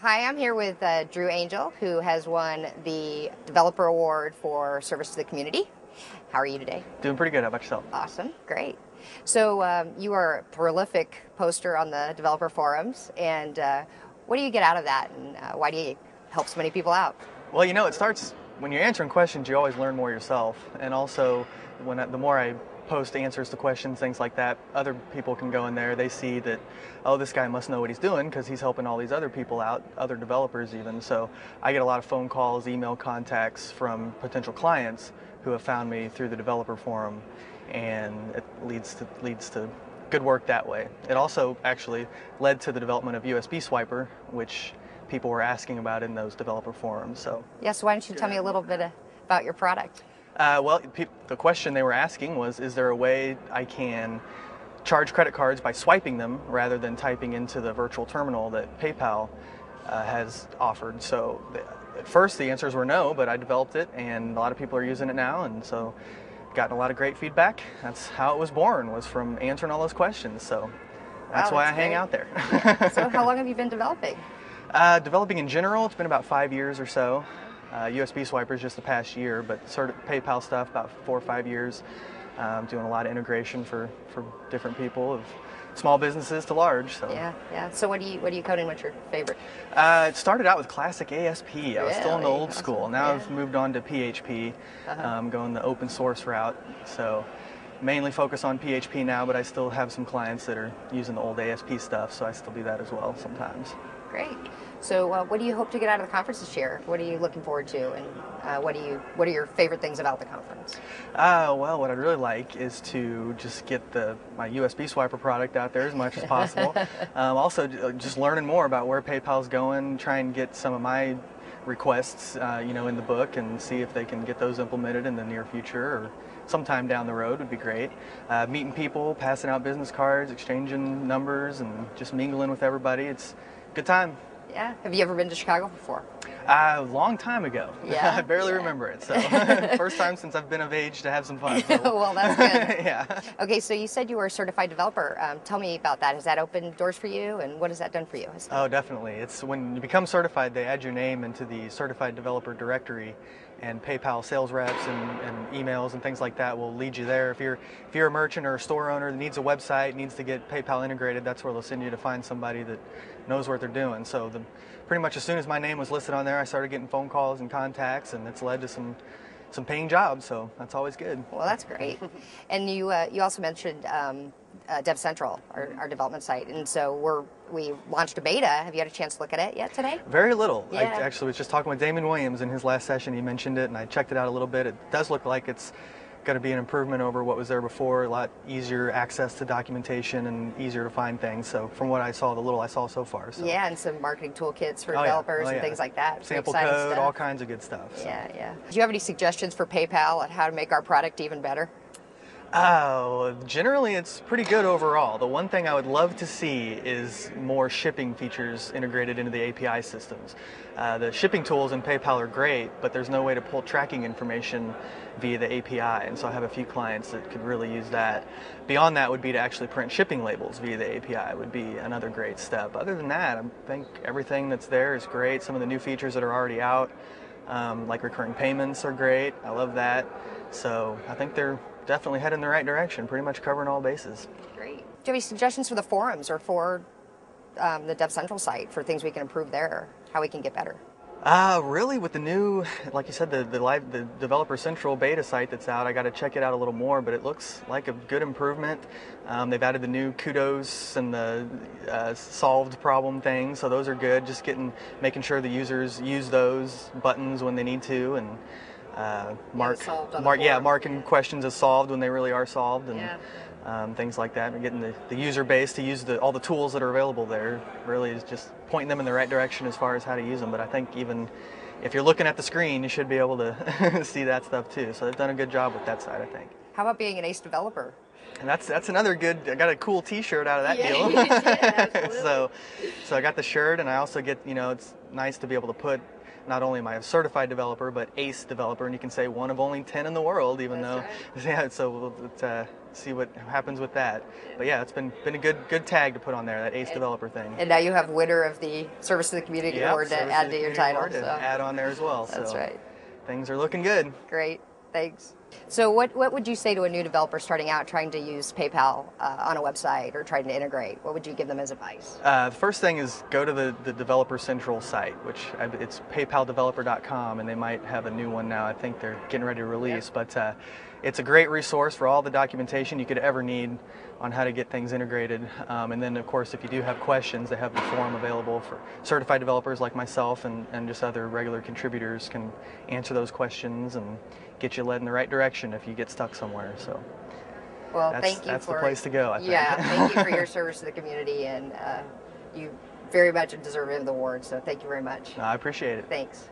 Hi, I'm here with Drew Angell, who has won the Developer Award for Service to the Community. How are you today? Doing pretty good. How about yourself? Awesome, great. So you are a prolific poster on the developer forums, and what do you get out of that, and why do you help so many people out? Well, it starts when you're answering questions. You always learn more yourself, and also the more I post answers to questions, things like that, other people can go in there. They see that, oh, this guy must know what he's doing because he's helping all these other people out, other developers even. So I get a lot of phone calls, email contacts from potential clients who have found me through the developer forum, and it leads to good work that way. It also actually led to the development of USB Swiper, which people were asking about in those developer forums. So yes, why don't you tell me a little bit about your product? Well, the question they were asking was, is there a way I can charge credit cards by swiping them rather than typing into the virtual terminal that PayPal has offered? So at first the answers were no, but I developed it and a lot of people are using it now, and so gotten a lot of great feedback. That's how it was born, was from answering all those questions. So that's why I hang out there. Yeah. So how long have you been developing? Developing in general, it's been about 5 years or so. USB Swipers just the past year, but sort of PayPal stuff about 4 or 5 years. Doing a lot of integration for different people, of small businesses to large. So yeah. So what do you code in? What's your favorite? It started out with classic ASP. I was still in the old school. Now I've moved on to PHP, going the open source route. So mainly focus on PHP now, but I still have some clients that are using the old ASP stuff, so I still do that as well sometimes. Great. So what do you hope to get out of the conference this year? What are you looking forward to, and what are your favorite things about the conference? Well, what I'd really like is to just get my USB Swiper product out there as much as possible. Also, just learning more about where PayPal's going, try and get some of my requests, in the book, and see if they can get those implemented in the near future or sometime down the road would be great. Meeting people, passing out business cards, exchanging numbers, and just mingling with everybody. It's a good time. Yeah. Have you ever been to Chicago before? A long time ago. Yeah. I barely remember it. So first time since I've been of age to have some fun. So. Well, that's good. Yeah. Okay, so you said you were a certified developer. Tell me about that. Has that opened doors for you, and what has that done for you? Oh, definitely. It's when you become certified, they add your name into the certified developer directory, and PayPal sales reps and emails and things like that will lead you there. If you're a merchant or a store owner that needs a website, needs to get PayPal integrated, that's where they'll send you to find somebody that knows what they're doing. So pretty much as soon as my name was listed on there, I started getting phone calls and contacts, and it's led to some paying jobs. So that's always good. Well, that's great. And you also mentioned Dev Central, our development site, and so we launched a beta. Have you had a chance to look at it yet today? Very little. Yeah. I actually was just talking with Damon Williams in his last session. He mentioned it, and I checked it out a little bit. It does look like it's going to be an improvement over what was there before. A lot easier access to documentation and easier to find things. So from what I saw, the little I saw so far. So. Yeah, and some marketing toolkits for developers and things like that. Sample code, all kinds of good stuff. So. Yeah. Do you have any suggestions for PayPal on how to make our product even better? Oh, generally it's pretty good overall. The one thing I would love to see is more shipping features integrated into the API systems. The shipping tools in PayPal are great, but there's no way to pull tracking information via the API, and so I have a few clients that could really use that. Beyond that would be to actually print shipping labels via the API would be another great step. Other than that, I think everything that's there is great. Some of the new features that are already out, like recurring payments, are great. I love that. So I think they're definitely heading in the right direction, pretty much covering all bases. Great. Do you have any suggestions for the forums or for the Dev Central site for things we can improve there, how we can get better? Really, with the new, like you said, the Developer Central beta site that's out, I got to check it out a little more, but it looks like a good improvement. They've added the new kudos and the solved problem things, so those are good. Just making sure the users use those buttons when they need to, and marking questions as solved when they really are solved, and things like that. And getting the user base to use all the tools that are available there really is just pointing them in the right direction as far as how to use them. But I think even if you're looking at the screen, you should be able to see that stuff too. So they've done a good job with that side, I think. How about being an ace developer? And that's another good. I got a cool T-shirt out of that Yeah, deal. you did, absolutely. So I got the shirt, and I also get, it's nice to be able to put not only my certified developer but ACE developer, and you can say one of only 10 in the world, even That's though yeah. So we'll see what happens with that. But yeah, it's been a good tag to put on there, that ACE developer thing. And now you have winner of the Service to the Community Yep, Award to Service add the to your Community title. Award to add on there as well. That's so right. Things are looking good. Great, thanks. So what would you say to a new developer starting out trying to use PayPal on a website or trying to integrate? What would you give them as advice? The first thing is go to the Developer Central site, which it's paypaldeveloper.com, and they might have a new one now. I think they're getting ready to release, but it's a great resource for all the documentation you could ever need on how to get things integrated. And then, of course, if you do have questions, they have the forum available for certified developers like myself and just other regular contributors can answer those questions and get you led in the right direction if you get stuck somewhere. So, well, thank you. That's the place to go, I think. Yeah, thank you for your service to the community, and you very much deserve the award. So thank you very much. I appreciate it. Thanks.